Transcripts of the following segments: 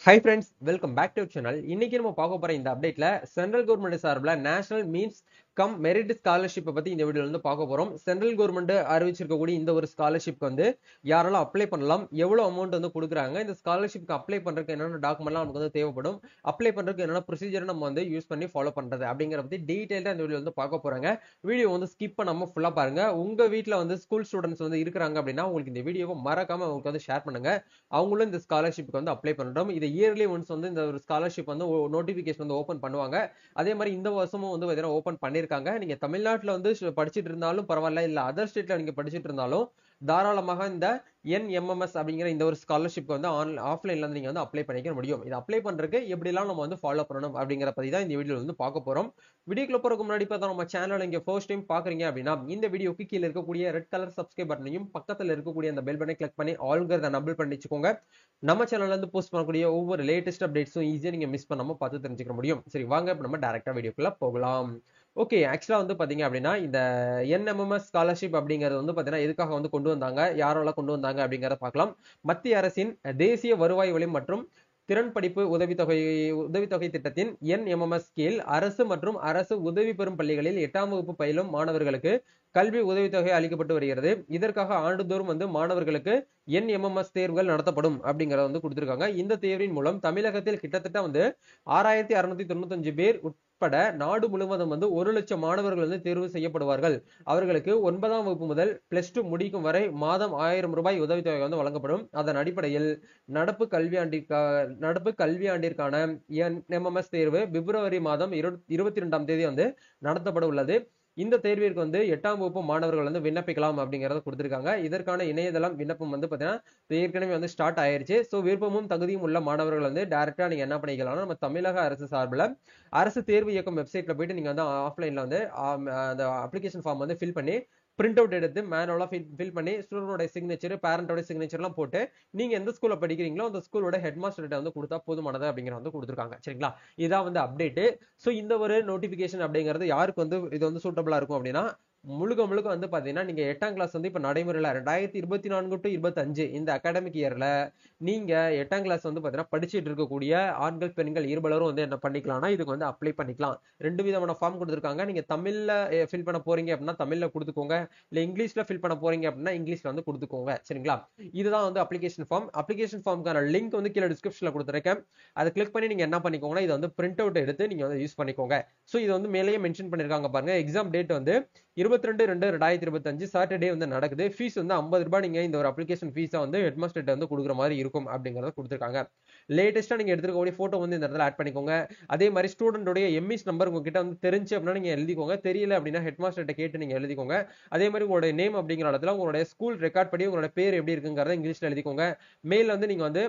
High friends, welcome back to channel. இன்னைக்கு நம்ம பார்க்க போற இந்த அப்டேட்ல சென்ட்ரல் கவர்மெண்ட் சார்பில் நேஷனல் மீன்ஸ் கம் மெரிட் ஸ்காலர்ஷிப்பை பத்தி இந்த வீடியோல வந்து பார்க்க போறோம். சென்ட்ரல் கவர்மெண்ட் அறிவிச்சிருக்கக்கூடிய இந்த ஒரு ஸ்காலர்ஷிப் வந்து யாரெல்லாம் அப்ளை பண்ணலாம், எவ்வளவு அமௌண்ட் வந்து கொடுக்குறாங்க, இந்த ஸ்காலர்ஷிப்க்கு அப்ளை பண்றதுக்கு என்னென்ன டாக்குமெண்ட்லாம் நமக்கு வந்து தேவைப்படும், அப்ளை பண்றதுக்கு என்னென்ன ப்ரொசீஜர் நம்ம வந்து யூஸ் பண்ணி ஃபாலோ பண்றது அப்படிங்கிற பத்தி டீடைல்டா இந்த வீடியோ வந்து பார்க்க போறாங்க. வீடியோ வந்து ஸ்கிப் பண்ணாம ஃபுல்லா பாருங்க. உங்க வீட்ல வந்து ஸ்கூல் ஸ்டூடெண்ட்ஸ் வந்து இருக்காங்க அப்படின்னா உங்களுக்கு இந்த வீடியோவை மறக்காம உங்களுக்கு வந்து ஷேர் பண்ணுங்க. அவங்களும் இந்த ஸ்காலர்ஷிப்க்கு வந்து அப்ளை பண்ணட்டும். இது இயர்லி ஒன்ஸ் வந்து இந்த ஒரு ஸ்காலர்ஷிப் வந்து நோட்டிபிகேஷன் வந்து ஓபன் பண்ணுவாங்க. அதே மாதிரி இந்த வருஷமும் வந்து பாத்தீங்கன்னா ஓபன் பண்ணிருக்காங்க. நீங்க தமிழ்நாட்டுல வந்து படிச்சிட்டு இருந்தாலும் பரவாயில்ல, இல்ல அதர் ஸ்டேட்ல நீங்க படிச்சிட்டு இருந்தாலும் தாராளமாக இந்த NMMS அப்படிங்கிற இந்த ஒரு ஸ்காலர்ஷிப் வந்து ஆஃப்லைன்ல நீங்க வந்து அப்ளை பண்ணிக்க முடியும். இது அப்ளை பண்றதுக்கு எப்படிலாம் நம்ம வந்து ஃபாலோ பண்ணணும் அப்படிங்கிற பத்தி தான் இந்த வீடியோல வந்து பார்க்க போறோம். வீடியோக்குள்ள போறதுக்கு முன்னாடி பார்த்தா நம்ம சேனல் இங்க ஃபர்ஸ்ட் டைம் பாக்குறீங்க அப்படின்னா இந்த வீடியோக்கு கீழே இருக்கக்கூடிய ரெட் கலர் சப்ஸ்கிரைப் பட்டனையும் பக்கத்துல இருக்கக்கூடிய அந்த பெல் பட்டனை கிளிக் பண்ணி ஆல்ங்கிறத நபிள் பண்ணி வச்சுக்கோங்க. நம்ம சேனல்ல இருந்து போஸ்ட் பண்ணக்கூடிய ஒவ்வொரு லேட்டஸ்ட் அப்டேட்ஸும் ஈஸியா நீங்க மிஸ் பண்ணாம பார்த்து தெரிஞ்சுக்க முடியும். சரி, வாங்க இப்ப நம்ம டைரக்டா வீடியோக்குள்ள போகலாம். ஓகே, ஆக்சுவலா வந்து பாத்தீங்க அப்படின்னா இந்த NMMS ஸ்காலர்ஷிப் அப்படிங்கிறது வந்து பாத்தீங்கன்னா எதுக்காக வந்து கொண்டு வந்தாங்க, யாரெல்லாம் கொண்டு வந்தாங்க அப்படிங்கறத பார்க்கலாம். மத்திய அரசின் தேசிய வருவாய் வழி மற்றும் திறன் படிப்பு உதவித்தொகை திட்டத்தின் NMMS கீழ் அரசு மற்றும் அரசு உதவி பெறும் பள்ளிகளில் 8ஆம் வகுப்பு பயிலும் மாணவர்களுக்கு கல்வி உதவித்தொகை அளிக்கப்பட்டு வருகிறது. இதற்காக ஆண்டுதோறும் வந்து மாணவர்களுக்கு NMMS தேர்வுகள் நடத்தப்படும் அப்படிங்கறத வந்து கொடுத்திருக்காங்க. இந்த தேர்வின் மூலம் தமிழகத்தில் கிட்டத்தட்ட வந்து 6695 பேர் உட்பட நாடு முழுவதும் வந்து 1,00,000 மாணவர்கள் வந்து தேர்வு செய்யப்படுவார்கள். அவர்களுக்கு 9ஆம் வகுப்பு முதல் +2 முடிக்கும் வரை மாதம் 1000 ரூபாய் உதவித்தொகை வந்து வழங்கப்படும். அதன் அடிப்படையில் நடப்பு கல்வியாண்டிற்கான NMMS தேர்வு பிப்ரவரி மாதம் 22ஆம் தேதி வந்து நடத்தப்பட உள்ளது. இந்த தேர்விற்கு வந்து 8ஆம் வகுப்பு மாணவர்கள் வந்து விண்ணப்பிக்கலாம் அப்படிங்கறத கொடுத்திருக்காங்க. இதற்கான இணையதளம் விண்ணப்பம் வந்து பாத்தீங்கன்னா ஏற்கனவே வந்து ஸ்டார்ட் ஆயிருச்சு. சோ விருப்பமும் தகுதியும் உள்ள மாணவர்கள் வந்து டைரக்டா நீங்க என்ன பண்ணிக்கலாம்னா நம்ம தமிழக அரசு சார்பில் அரசு தேர்வு இயக்கம் வெப்சைட்ல போயிட்டு நீங்க வந்து ஆஃப்லைன்ல வந்து அந்த அப்ளிகேஷன் ஃபார்ம் வந்து ஃபில் பண்ணி பிரிண்ட் அவுட் எடுத்து மேனுவலா ஃபில் பண்ணி ஸ்டூடெண்டோட சிக்னேச்சர், பேரண்டோட சிக்னேச்சர் எல்லாம் போட்டு நீங்க எந்த ஸ்கூல்ல படிக்கிறீங்களோ அந்த ஸ்கூலோட ஹெட் மாஸ்டர்கிட்ட வந்து கொடுத்தா போதுமானது அப்படிங்கிற வந்து கொடுத்துருக்காங்க. சரிங்களா, இதான் வந்து அப்டேட். சோ இந்த ஒரு நோட்டிபிகேஷன் அப்படிங்கிறது யாருக்கு வந்து இது வந்து சூட்டபிளா இருக்கும் அப்படின்னா முழுக்க முழுக்க வந்து பாத்தீங்கன்னா நீங்க 8ஆம் கிளாஸ் வந்து இப்ப நடைமுறையில 2024 to 25 இந்த அகாடமிக் இயர்ல நீங்க 8ஆம் கிளாஸ் வந்து பாத்தீங்கன்னா படிச்சுட்டு இருக்கக்கூடிய ஆண்கள் பெண்கள் இருபலரும் வந்து என்ன பண்ணிக்கலாம்னா இதுக்கு வந்து அப்ளை பண்ணிக்கலாம். 2 விதமான ஃபார்ம் கொடுத்திருக்காங்க. நீங்க தமிழ்ல ஃபில் பண்ண போறீங்க அப்படின்னா தமிழ்ல கொடுத்துக்கோங்க, இல்ல இங்கிலீஷ்ல ஃபில் பண்ண போறீங்க அப்படின்னா இங்கிலீஷ்ல வந்து கொடுத்துக்கோங்க. சரிங்களா, இதுதான் வந்து அப்ளிகேஷன் ஃபார்ம். அப்ளிகேஷன் ஃபார்முக்கான லிங்க் வந்து கீழே டிஸ்கிரிப்ஷன்ல கொடுத்துருக்கேன். அதை கிளிக் பண்ணி நீங்க என்ன பண்ணிக்கோங்கன்னா இதை வந்து பிரிண்ட் அவுட் எடுத்து நீங்க வந்து யூஸ் பண்ணிக்கோங்க. சோ இது வந்து மேலேயே மென்ஷன் பண்ணிருக்காங்க பாருங்க. எக்ஸாம் டேட் வந்து 22/2/2025 சாட்டர்டே வந்து நடக்குது. ஃபீஸ் வந்து 50 ரூபாய். நீங்க இந்த ஒரு அப்ளிகேஷன் ஃபீஸா வந்து ஹெட்மாஸ்டர் வந்து கொடுக்குற மாதிரி இருக்கும் அப்படிங்கறத கொடுத்திருக்காங்க. லேட்டஸ்டா நீங்க எடுத்துக்கக்கூடிய போட்டோ வந்து இந்த இடத்துல ஆட் பண்ணிக்கோங்க. அதே மாதிரி ஸ்டூடெண்டோட எம்இஸ் நம்பர் உங்ககிட்ட வந்து தெரிஞ்சு அப்படின்னா நீங்க எழுதிக்கோங்க, தெரியல அப்படின்னா ஹெட்மாஸ்டர்கிட்ட கேட்டு நீங்க எழுதிக்கோங்க. அதே மாதிரி உங்களுடைய நேம் அப்படிங்கிற இடத்துல உங்களுடைய ஸ்கூல் ரெக்கார்ட் படி உங்களோட பேர் எப்படி இருக்குங்கிறத இங்கிலீஷ்ல எழுதிக்கோங்க. மெயில் வந்து நீங்க வந்து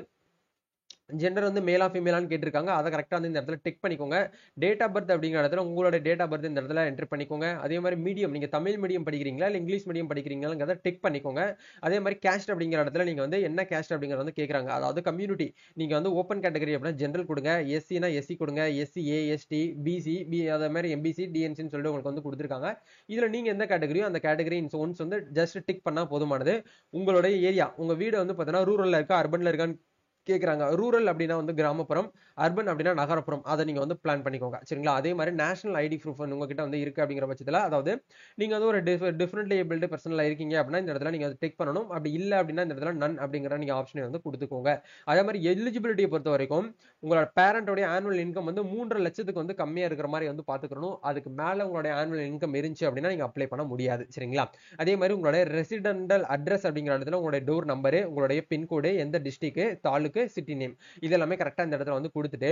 ஜெண்டர் வந்து மேலா ஃபீமேலான்னு கேட்டிருக்காங்க. அதை கரெக்டா வந்து இந்த இடத்துல டிக் பண்ணிக்கோங்க. டேட் ஆஃப் பர்த் அப்படிங்கிற இடத்துல உங்களோட டேட் ஆஃப் பர்த் இந்த இடத்துல என்டர் பண்ணிக்கோங்க. அதே மாதிரி மீடியம், நீங்க தமிழ் மீடியம் படிக்கிறீங்களா இல்ல இங்கிலீஷ் மீடியம் படிக்கிறீங்கிறத டிக் பண்ணிக்கோங்க. அதே மாதிரி கேஸ்ட் அப்படிங்கிற இடத்துல நீங்க வந்து என்ன கேஸ்ட் அப்படிங்கறது வந்து கேக்குறாங்க. அதாவது கம்யூனிட்டி நீங்க வந்து ஓப்பன் கேட்டகரி அப்படின்னா ஜெனரல் கொடுங்க, எஸ்சினா எஸ்சி கொடுங்க, எஸ்சி எஸ்டி பிசி அதே மாதிரி எம்பிசி டிஎன்சின்னு சொல்லிட்டு உங்களுக்கு வந்து கொடுத்துருக்காங்க. இதுல நீங்க எந்த கேட்டகரியோ அந்த கேட்டகரி ஒன்ஸ் வந்து ஜஸ்ட் டிக் பண்ணா போதுமானது. உங்களுடைய ஏரியா, உங்க வீடு வந்து பாத்தீங்கன்னா ரூரல்ல இருக்கா அர்பன்ல இருக்கான்னு கேக்குறாங்க. ரூரல் அப்படின்னா வந்து கிராமப்புறம், அர்பன் அப்படின்னா நகரப்புறம். அதை நீங்க வந்து பிளான் பண்ணிக்கோங்க. சரிங்களா, அதே மாதிரி நேஷனல் ஐடி ப்ரூஃப் உங்ககிட்ட வந்து இருக்கு அப்படிங்கிற பட்சத்துல, அதாவது நீங்க வந்து ஒரு டிஃபரெண்ட்லி ஏபிள்டு பர்சன்ல இருக்கீங்க அப்படின்னா இந்த இடத்துல நீங்க டிக் பண்ணணும். அப்படி இல்ல அப்படின்னா இந்த இடத்துல நன் அப்படிங்கிற நீங்க ஆப்ஷனை வந்து கொடுத்துக்கோங்க. அதே மாதிரி எலிஜிபிலிட்டியை பொறுத்த வரைக்கும் உங்களோட பேரண்டோட ஆனுவல் இன்கம் வந்து 3.5 லட்சத்துக்கு வந்து கம்மியா இருக்கிற மாதிரி வந்து பாத்துக்கணும். அதுக்கு மேல உங்களுடைய ஆனுவல் இன்கம் இருந்துச்சு அப்படின்னா நீங்க அப்ளை பண்ண முடியாது. சரிங்களா, அதே மாதிரி உங்களுடைய ரெசிடென்டல் அட்ரஸ் அப்படிங்கிற இடத்துல உங்களுடைய டோர் நம்பரு, உங்களுடைய பின்கோடு, எந்த டிஸ்ட்ரிக்ட், தாலுக்கு, சிட்டி நேம் இது எல்லாமே கரெக்டா இந்த இடத்துல வந்து கொடுத்துட்டு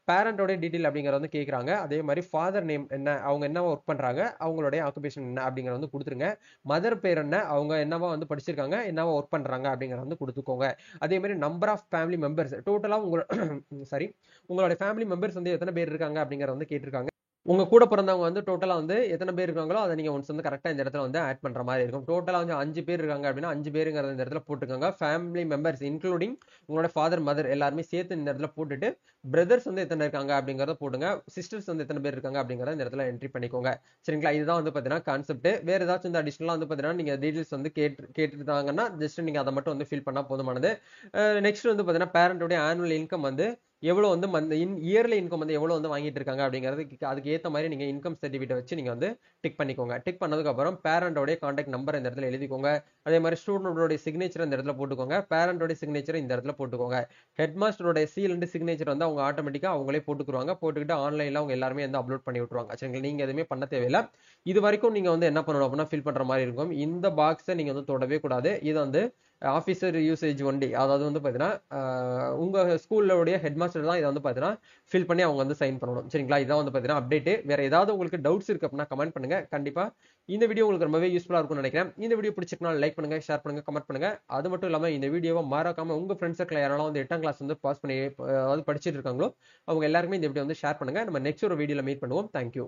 பேரண்டோட டீடைல் அப்படிங்கறத வந்து கேக்குறாங்க. அதே மாதிரி ஃபாதர் நேம் என்ன, அவங்க என்னவா ஒர்க் பண்றாங்க, அவங்களுடைய ஆக்குபேஷன் என்ன அப்படிங்கறத வந்து கொடுத்துருங்க. மதர் பேர் என்ன, அவங்க என்னவா வந்து படிச்சிருக்காங்க, என்னவா ஒர்க் பண்றாங்க அப்படிங்கறத வந்து கொடுத்துக்கோங்க. அதே மாதிரி நம்பர் ஆஃப் ஃபேமிலி மெம்பர்ஸ் டோட்டலா உங்களோட சாரி உங்களோட ஃபேமிலி மெம்பர்ஸ் வந்து எத்தனை பேர் இருக்காங்க அப்படிங்கறத வந்து கேட்டிருக்காங்க. உங்க கூட பிறந்தவங்க வந்து டோட்டலா வந்து எத்தனை பேர் இருக்காங்களோ அதை நீங்க ஒன்ஸ் வந்து கரெக்டா இந்த இடத்துல வந்து ஆட் பண்ற மாதிரி இருக்கும். டோட்டலா வந்து 5 பேர் இருக்காங்க அப்படின்னா 5 பேருங்கிறத இந்த இடத்துல போட்டுக்கோங்க. ஃபேமிலி மெம்பர்ஸ் இன்க்ளூடிங் உங்களோட ஃபாதர் மதர் எல்லாருமே சேர்த்து இந்த இடத்துல போட்டுட்டு பிரதர்ஸ் வந்து எத்தனை இருக்காங்க அப்படிங்கறத போடுங்க. சிஸ்டர்ஸ் வந்து எத்தனை பேர் இருக்காங்க அப்படிங்கறத இந்த இடத்துல என்ட்ரி பண்ணிக்கோங்க. சரிங்களா? இதுதான் வந்து பாத்தீங்கன்னா கான்செப்ட். வேற ஏதாச்சும் வந்து அடிஷனலா வந்து பாத்தீங்கன்னா நீங்க டீடைல்ஸ் வந்து கேட்டுட்டாங்கன்னா ஜஸ்ட் நீங்க அதை மட்டும் வந்து ஃபில் பண்ணா போதுமானது. நெக்ஸ்ட் வந்து பாத்தீங்கன்னா பேரண்டோட ஆனுவல் இன்கம் வந்து எவ்வளவு வந்து இயர்லி இன்கம் வந்து எவ்வளவு வந்து வாங்கிட்டு இருக்காங்க அப்படிங்கிறது அதுக்கு ஏத்த மாதிரி நீங்க இன்கம் சர்டிபிகேட் வச்சு நீங்க வந்து டிக் பண்ணிக்கோங்க. டிக் பண்ணதுக்கு அப்புறம் பேரண்டோட கான்டாக்ட் நம்பர் இந்த இடத்துல எழுதிக்கோங்க. அதே மாதிரி ஸ்டூடெண்டோட சிக்னேச்சர் இந்த இடத்துல போட்டுக்கோங்க. பேரண்டோட சிக்னேச்சர் இந்த இடத்துல போட்டுக்கோங்க. ஹெட் மாஸ்டரோட சீல் அண்ட் சிக்னேச்சர் வந்து அவங்க ஆட்டோமேட்டிக்கா அவங்களே போட்டுக்குருவாங்க. போட்டுக்கிட்டு ஆன்லைன்ல அவங்க எல்லாருமே வந்து அப்லோட் பண்ணி விட்டுருவாங்க. சரிங்களா? நீங்க எதுவுமே பண்ண தேவையில்லை. இது வரைக்கும் நீங்க வந்து என்ன பண்ணணும் அப்படின்னா ஃபில் பண்ற மாதிரி இருக்கும். இந்த பாக்ஸை நீங்க வந்து தொடவே கூடாது. இது வந்து ஆஃபீஸர் யூசேஜ் ஒன்லி. அதாவது வந்து பாத்தீங்கன்னா உங்க ஸ்கூல்லோடைய ஹெட் மாஸ்டர் தான் இதை வந்து பாத்தீங்கன்னா ஃபில் பண்ணி அவங்க வந்து சைன் பண்ணணும். சரிங்களா? இதான் வந்து பாத்தீங்கன்னா அப்டேட். வேற ஏதாவது உங்களுக்கு டவுட்ஸ் இருக்கு அப்படின்னா கமெண்ட் பண்ணுங்க. கண்டிப்பா இந்த வீடியோ உங்களுக்கு ரொம்பவே யூஸ்ஃபுல்லா இருக்கும்னு நினைக்கிறேன். இந்த வீடியோ பிடிச்சிருக்கா லைக் பண்ணுங்க, ஷேர் பண்ணுங்க, கமெண்ட் பண்ணுங்க. அது மட்டும் இல்லாம இந்த வீடியோவை மறக்காம உங்க ஃப்ரெண்ட்ஸ் சர்க்கிள் யாரெல்லாம் வந்து 8ஆம் கிளாஸ் வந்து பாஸ் பண்ணி அதாவது படிச்சிட்டு இருக்காங்களோ அவங்க எல்லாருமே இந்த வீடியோ வந்து ஷேர் பண்ணுங்க. நம்ம நெக்ஸ்ட் ஒரு வீடியோல மீட் பண்ணுவோம். தேங்க்யூ.